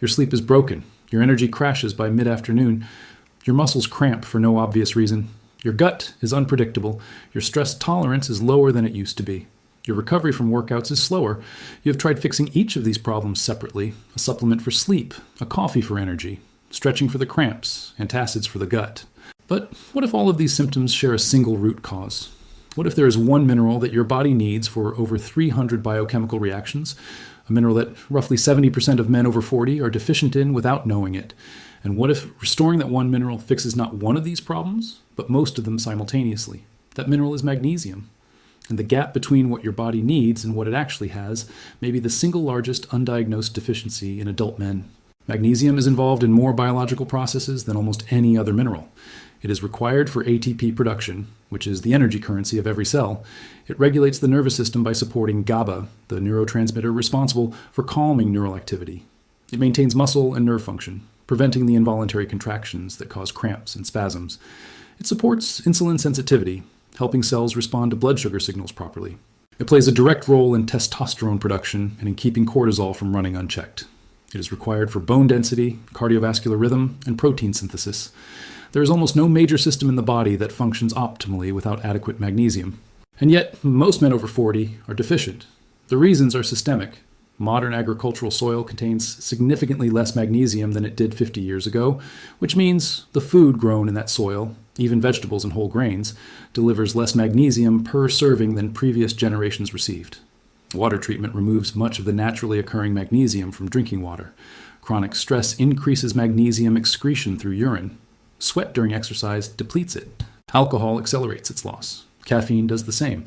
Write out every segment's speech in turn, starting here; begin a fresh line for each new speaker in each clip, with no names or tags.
Your sleep is broken. Your energy crashes by mid-afternoon. Your muscles cramp for no obvious reason. Your gut is unpredictable. Your stress tolerance is lower than it used to be. Your recovery from workouts is slower. You have tried fixing each of these problems separately: a supplement for sleep, a coffee for energy, stretching for the cramps, antacids for the gut. But what if all of these symptoms share a single root cause? What if there is one mineral that your body needs for over 300 biochemical reactions, a mineral that roughly 70% of men over 40 are deficient in without knowing it? And what if restoring that one mineral fixes not one of these problems, but most of them simultaneously? That mineral is magnesium. And the gap between what your body needs and what it actually has may be the single largest undiagnosed deficiency in adult men. Magnesium is involved in more biological processes than almost any other mineral. It is required for ATP production, which is the energy currency of every cell. It regulates the nervous system by supporting GABA, the neurotransmitter responsible for calming neural activity. It maintains muscle and nerve function, preventing the involuntary contractions that cause cramps and spasms. It supports insulin sensitivity, helping cells respond to blood sugar signals properly. It plays a direct role in testosterone production and in keeping cortisol from running unchecked. It is required for bone density, cardiovascular rhythm, and protein synthesis. There is almost no major system in the body that functions optimally without adequate magnesium. And yet, most men over 40 are deficient. The reasons are systemic. Modern agricultural soil contains significantly less magnesium than it did 50 years ago, which means the food grown in that soil, even vegetables and whole grains, delivers less magnesium per serving than previous generations received. Water treatment removes much of the naturally occurring magnesium from drinking water. Chronic stress increases magnesium excretion through urine. Sweat during exercise depletes it. Alcohol accelerates its loss. Caffeine does the same.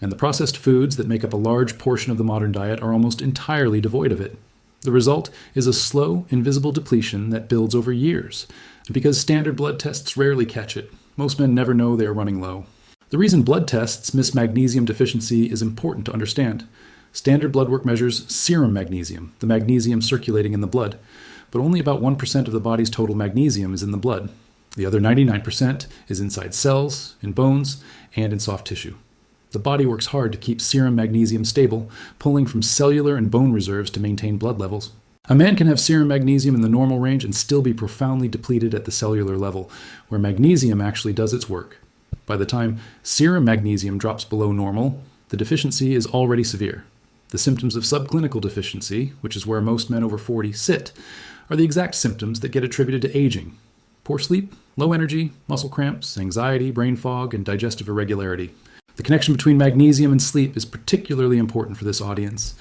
And the processed foods that make up a large portion of the modern diet are almost entirely devoid of it. The result is a slow, invisible depletion that builds over years. And because standard blood tests rarely catch it, most men never know they are running low. The reason blood tests miss magnesium deficiency is important to understand. Standard blood work measures serum magnesium, the magnesium circulating in the blood, but only about 1% of the body's total magnesium is in the blood. The other 99% is inside cells, in bones, and in soft tissue. The body works hard to keep serum magnesium stable, pulling from cellular and bone reserves to maintain blood levels. A man can have serum magnesium in the normal range and still be profoundly depleted at the cellular level, where magnesium actually does its work. By the time serum magnesium drops below normal, the deficiency is already severe. The symptoms of subclinical deficiency, which is where most men over 40 sit, are the exact symptoms that get attributed to aging: poor sleep, low energy, muscle cramps, anxiety, brain fog, and digestive irregularity. The connection between magnesium and sleep is particularly important for this audience.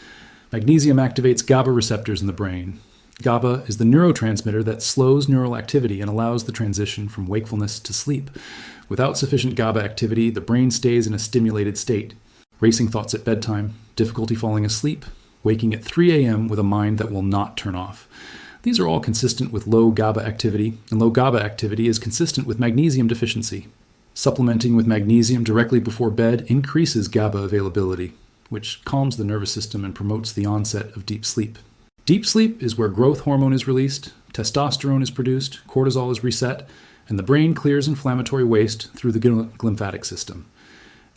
Magnesium activates GABA receptors in the brain. GABA is the neurotransmitter that slows neural activity and allows the transition from wakefulness to sleep. Without sufficient GABA activity, the brain stays in a stimulated state. Racing thoughts at bedtime, difficulty falling asleep, waking at 3 a.m. with a mind that will not turn off. These are all consistent with low GABA activity, and low GABA activity is consistent with magnesium deficiency. Supplementing with magnesium directly before bed increases GABA availability, which calms the nervous system and promotes the onset of deep sleep. Deep sleep is where growth hormone is released, testosterone is produced, cortisol is reset, and the brain clears inflammatory waste through the lymphatic system.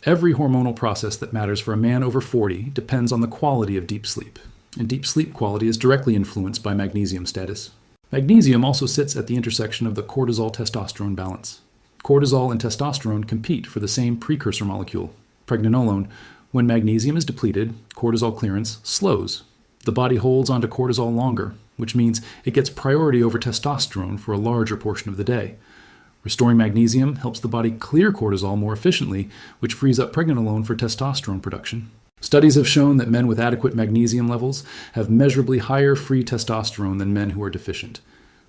Every hormonal process that matters for a man over 40 depends on the quality of deep sleep, and deep sleep quality is directly influenced by magnesium status. Magnesium also sits at the intersection of the cortisol-testosterone balance. Cortisol and testosterone compete for the same precursor molecule, pregnenolone. When magnesium is depleted, cortisol clearance slows. The body holds onto cortisol longer, which means it gets priority over testosterone for a larger portion of the day. Restoring magnesium helps the body clear cortisol more efficiently, which frees up pregnenolone for testosterone production. Studies have shown that men with adequate magnesium levels have measurably higher free testosterone than men who are deficient.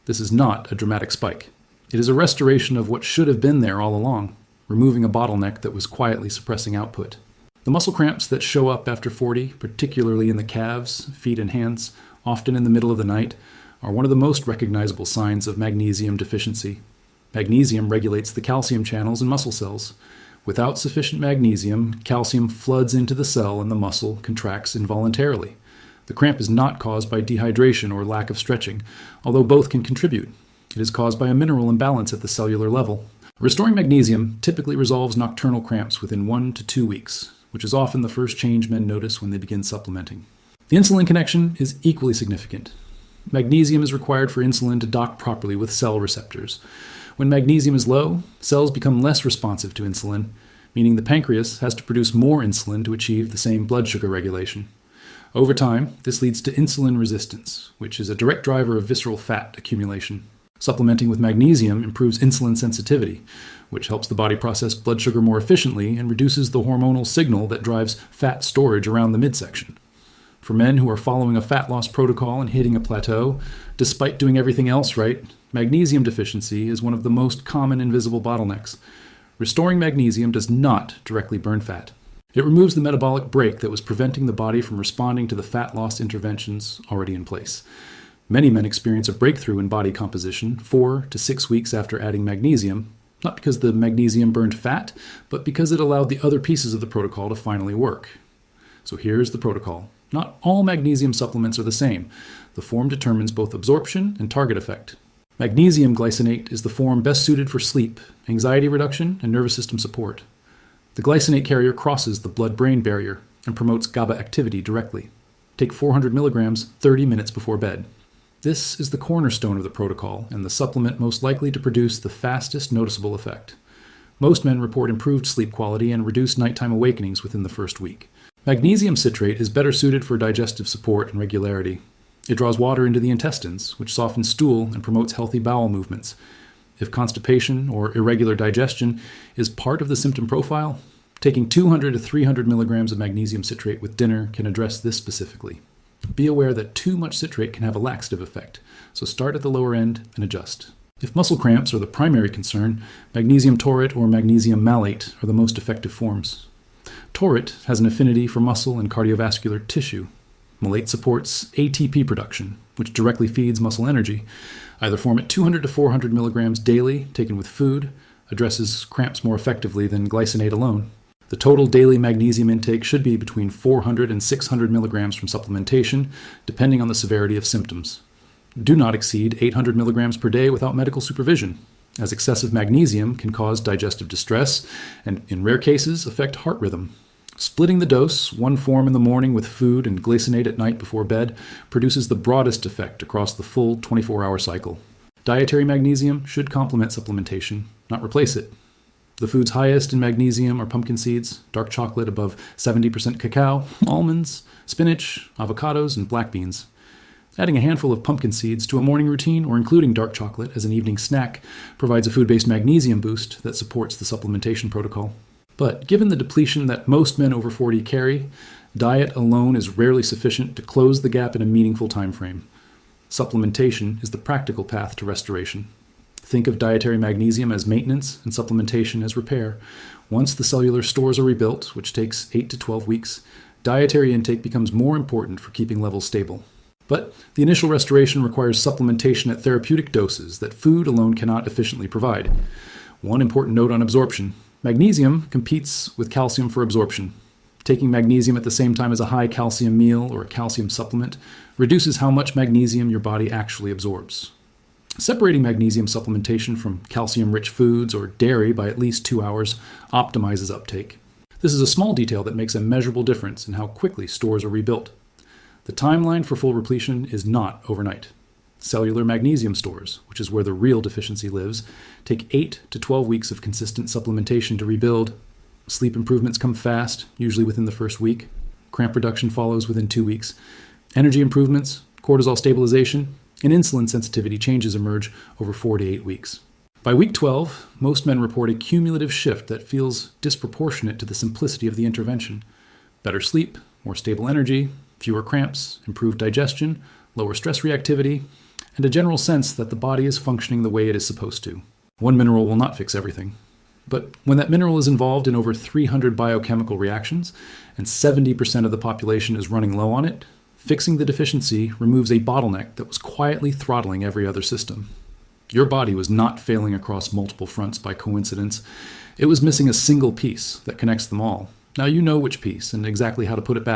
This is not a dramatic spike. It is a restoration of what should have been there all along, removing a bottleneck that was quietly suppressing output. The muscle cramps that show up after 40, particularly in the calves, feet, and hands, often in the middle of the night, are one of the most recognizable signs of magnesium deficiency. Magnesium regulates the calcium channels in muscle cells. Without sufficient magnesium, calcium floods into the cell and the muscle contracts involuntarily. The cramp is not caused by dehydration or lack of stretching, although both can contribute. It is caused by a mineral imbalance at the cellular level. Restoring magnesium typically resolves nocturnal cramps within 1 to 2 weeks, which is often the first change men notice when they begin supplementing. The insulin connection is equally significant. Magnesium is required for insulin to dock properly with cell receptors. When magnesium is low, cells become less responsive to insulin, meaning the pancreas has to produce more insulin to achieve the same blood sugar regulation. Over time, this leads to insulin resistance, which is a direct driver of visceral fat accumulation. Supplementing with magnesium improves insulin sensitivity, which helps the body process blood sugar more efficiently and reduces the hormonal signal that drives fat storage around the midsection. For men who are following a fat loss protocol and hitting a plateau, despite doing everything else right, magnesium deficiency is one of the most common invisible bottlenecks. Restoring magnesium does not directly burn fat. It removes the metabolic brake that was preventing the body from responding to the fat loss interventions already in place. Many men experience a breakthrough in body composition 4 to 6 weeks after adding magnesium, not because the magnesium burned fat, but because it allowed the other pieces of the protocol to finally work. So here's the protocol. Not all magnesium supplements are the same. The form determines both absorption and target effect. Magnesium glycinate is the form best suited for sleep, anxiety reduction, and nervous system support. The glycinate carrier crosses the blood-brain barrier and promotes GABA activity directly. Take 400 milligrams 30 minutes before bed. This is the cornerstone of the protocol and the supplement most likely to produce the fastest noticeable effect. Most men report improved sleep quality and reduced nighttime awakenings within the first week. Magnesium citrate is better suited for digestive support and regularity. It draws water into the intestines, which softens stool and promotes healthy bowel movements. If constipation or irregular digestion is part of the symptom profile, taking 200 to 300 milligrams of magnesium citrate with dinner can address this specifically. Be aware that too much citrate can have a laxative effect, so start at the lower end and adjust. If muscle cramps are the primary concern, magnesium taurate or magnesium malate are the most effective forms. Taurate has an affinity for muscle and cardiovascular tissue. Malate supports ATP production, which directly feeds muscle energy. Either form at 200 to 400 milligrams daily, taken with food, addresses cramps more effectively than glycinate alone. The total daily magnesium intake should be between 400 and 600 milligrams from supplementation, depending on the severity of symptoms. Do not exceed 800 milligrams per day without medical supervision, as excessive magnesium can cause digestive distress and, in rare cases, affect heart rhythm. Splitting the dose, one form in the morning with food and glycinate at night before bed, produces the broadest effect across the full 24-hour cycle. Dietary magnesium should complement supplementation, not replace it. The foods highest in magnesium are pumpkin seeds, dark chocolate above 70% cacao, almonds, spinach, avocados, and black beans. Adding a handful of pumpkin seeds to a morning routine or including dark chocolate as an evening snack provides a food-based magnesium boost that supports the supplementation protocol. But given the depletion that most men over 40 carry, diet alone is rarely sufficient to close the gap in a meaningful time frame. Supplementation is the practical path to restoration. Think of dietary magnesium as maintenance and supplementation as repair. Once the cellular stores are rebuilt, which takes 8 to 12 weeks, dietary intake becomes more important for keeping levels stable. But the initial restoration requires supplementation at therapeutic doses that food alone cannot efficiently provide. One important note on absorption. Magnesium competes with calcium for absorption. Taking magnesium at the same time as a high calcium meal or a calcium supplement reduces how much magnesium your body actually absorbs. Separating magnesium supplementation from calcium-rich foods or dairy by at least 2 hours optimizes uptake. This is a small detail that makes a measurable difference in how quickly stores are rebuilt. The timeline for full repletion is not overnight. Cellular magnesium stores, which is where the real deficiency lives, take 8 to 12 weeks of consistent supplementation to rebuild. Sleep improvements come fast, usually within the first week. Cramp reduction follows within 2 weeks. Energy improvements, cortisol stabilization, and insulin sensitivity changes emerge over 4 to 8 weeks. By week 12, most men report a cumulative shift that feels disproportionate to the simplicity of the intervention. Better sleep, more stable energy, fewer cramps, improved digestion, lower stress reactivity, and a general sense that the body is functioning the way it is supposed to. One mineral will not fix everything. But when that mineral is involved in over 300 biochemical reactions, and 70% of the population is running low on it, fixing the deficiency removes a bottleneck that was quietly throttling every other system. Your body was not failing across multiple fronts by coincidence. It was missing a single piece that connects them all. Now you know which piece and exactly how to put it back